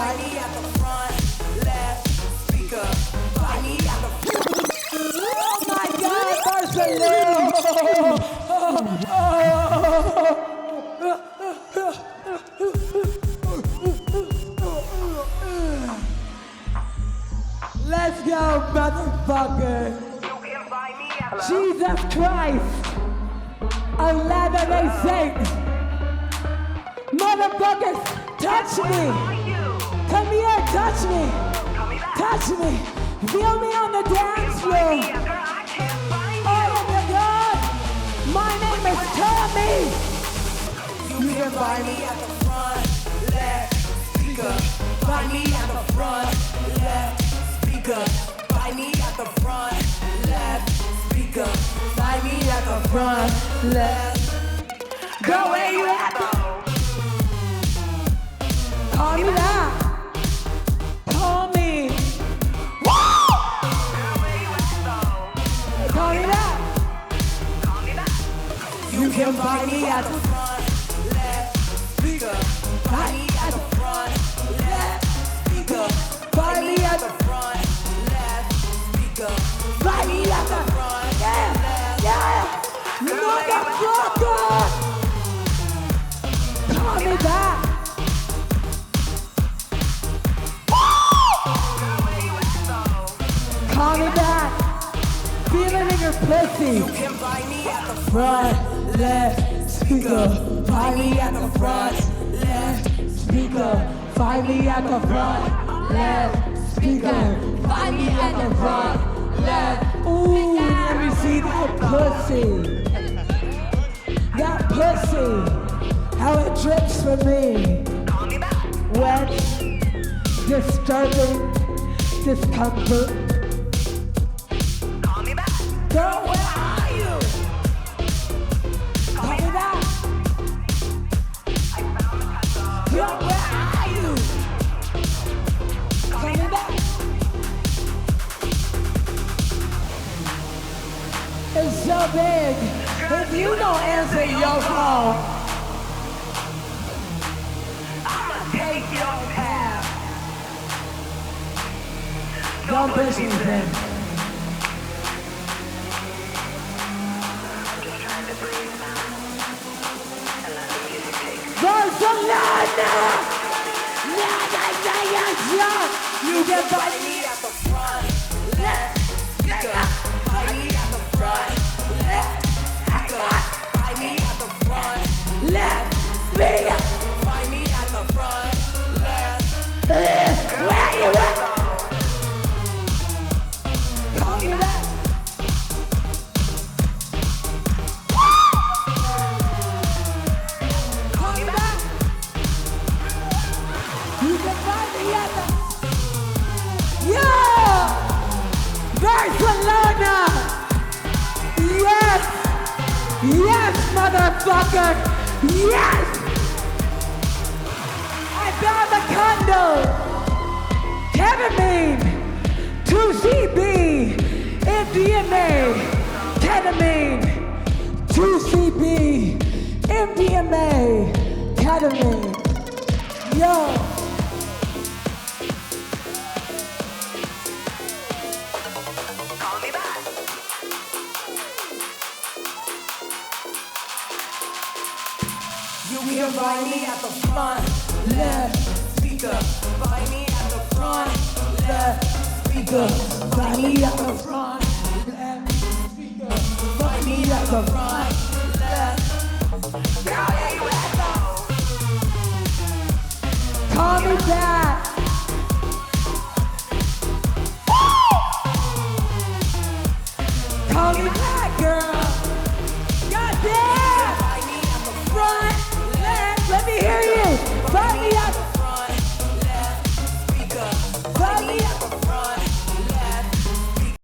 find me at the front left speaker. Find me at the front. Oh my God, Let's go, motherfucker. Jesus Christ. 11 saints. Motherfuckers, touch me. Come here, touch me. Touch me. Feel me on the dance floor. Oh my God. My name is Tommy. You can find me at the front left speaker. Find me at the front left speaker. Find me at the front left speaker. Find me at the front left. Go where you at? Call me that. Call me. Woo! Call me that. You can find me at the front left speaker. Find me at the front left speaker. Find me at the front left speaker. Find me at the front. Yeah, yeah. Motherfucker. Call me back. Call me back. Feel it in your pussy. You can find me at the front left speaker. Find me at the front left speaker. Find me at the front left speaker. Find me at the front left. Ooh, let me see that pussy. That pussy. How it drips for me. Wet, disturbing, discomfort. Girl, where are you? Call me back. Girl, where are you? Call me back. It's so big. If you don't answer your phone, I'ma take your path. Don't push me then. Barcelona! You can find me at the front left speaker. Find me at the front left speaker. Find me at the front left speaker. Find me at the front left. Where you at? Call me back. Barcelona! Yes! Yes, motherfucker! Yes! I found the condo! Ketamine! 2CB! MDMA! Ketamine! 2CB! MDMA! Ketamine! Yo! You can find me at the front left speaker. Find me at the front left speaker. Find me at the front left speaker. Find me at the front